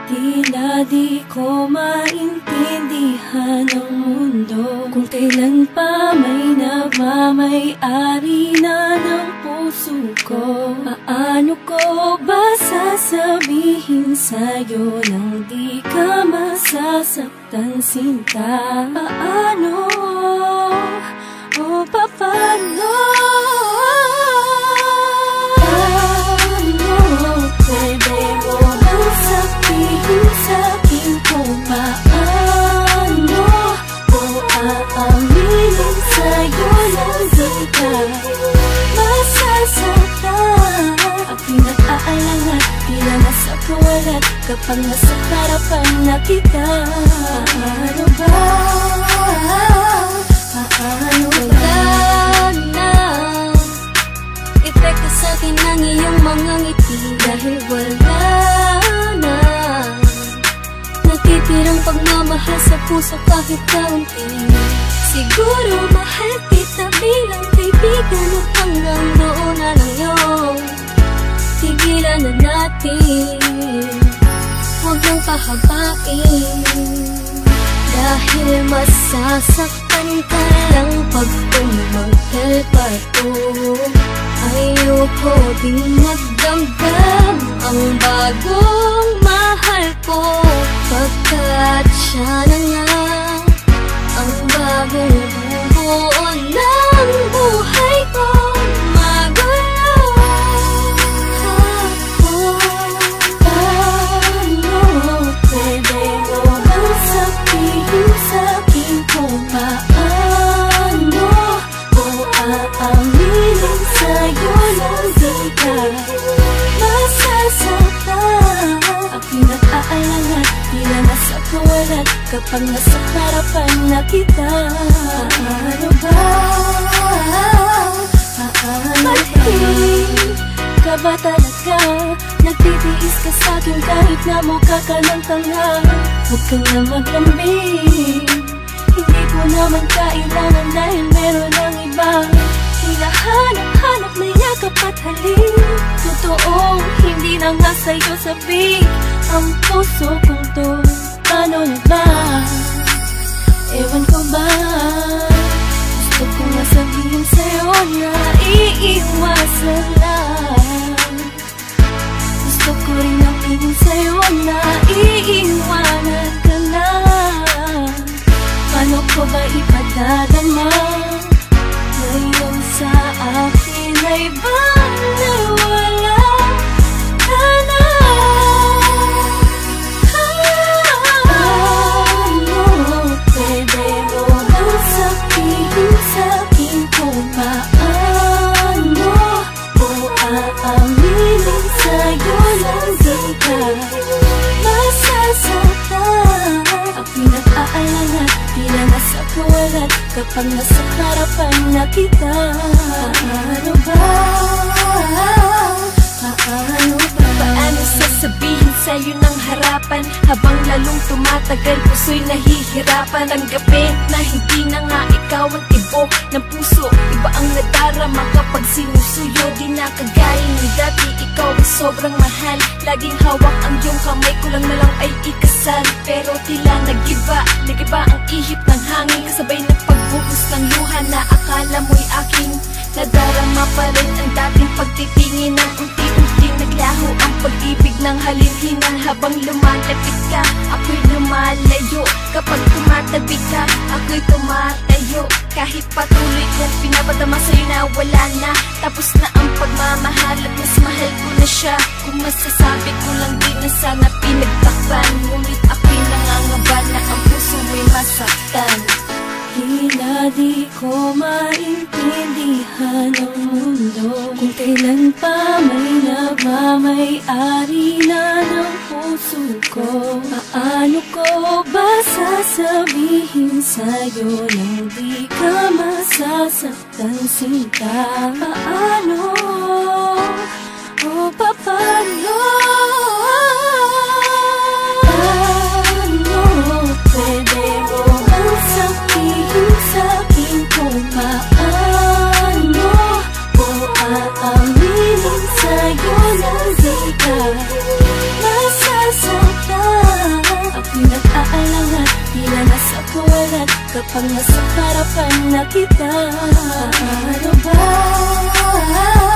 Tila di ko maintindihan ang mundo kung kailan pa may nagmamay-ari na ng puso ko. Paano ko ba sasabihin sa'yo nang di ka masasaktan, sinta? Paano? O paano? Pwede mo bang sabihin sa'kin kung paano ko aaminin sa'yo nang di ka masasaktan? Ako'y nag-aalala, tila nasa kawalan kapag nasa harapan na kita. Paano ba? Paano ba? Epekto sa'kin ang iyong mga ngiti dahil wala na natitirang pagmamahal sa puso kahit kaunti. Siguro mahal kita bilang kaibigan at hanggang doon na lang yun. Tigilan na natin, huwag nang pahabain, dahil masasaktan ka lang pag tumangkal pa to. Ayoko ding magdamdam ang bagong mahal ko, pagkat siya na nga ang bagong buo ng buhay ko. Magulo. Paano? Pwede mo bang sabihin sa'kin kung paano ko aaminin sa'yo nang di ka masasaktan? Ako'y nag-aalala, tila nasa kawalan kapag nasa harapan na kita. Paano ba? Paano ka ba talaga? Nagtitiis ka sa'kin kahit na mukha ka ng tanga. Huwag kang na maglambing, hindi ko naman kailangan dahil meron ng iba. Tila hanap-hanap na yakap at halik. Totoong hindi na nga sa'yo sabik ang puso kong to. Paano na ba? Ewan ko ba? Gusto ko nga sabihin sa'yo na iiwasan lang. Gusto ko rin aminin sa'yo na iiwanan ka lang. Paano ko ba ipadadama ngayon sa akin ay baliwala ka na? Paano? Pwede mo bang sabihin sa'kin kung paano ko aaminin sa'yo nang di ka masasaktan? Ako'y nag-aalala, tila nasa kawalan kapag nasa harapan na kita. Paano ba? Paano ba? Paano sasabihin sa'yo ng harapan habang lalong tumatagal puso'y nahihirapan tanggapin na hindi na nga ikaw ang tibok ng puso. Iba ang nadarama kapag sinusuyo, di na kagaya ni dati. Ikaw ay sobrang mahal, laging hawak ang iyong kamay, kulang na lang ay ikasal. Pero tila nagiba ang ihip ng hangin, kasabay ng pagbuhos ng luha na akala mo'y aking. Nadarama pa rin ang dating pagtitingin ng unti-unti naglaho ang pag-ibig ng halinhinan. Habang lumalapit ka, ako'y lumalayo. Kapag tumatabi ka, ako'y tumatayo. Kahit patuloy kong pinapadama sa'yo na wala na, tapos na ang pagmamahal at mas mahal ko na siya. Kung masasabi ko lang din na sana pinagtakpan, ngunit ako'y nangangamba na ang puso mo'y masaktan. Tila di ko maintindihan ang mundo kung kailan pa may nagmamay-ari na ng puso ko. Paano ko ba sasabihin sa'yo nang di ka masasaktan, sinta? Paano? O paano? Paano? Pwede mo bang sabihin sa'kin kung paano ko aaminin sa'yo nang di ka masasaktan? kapag nasa harapan na kita. Ano ba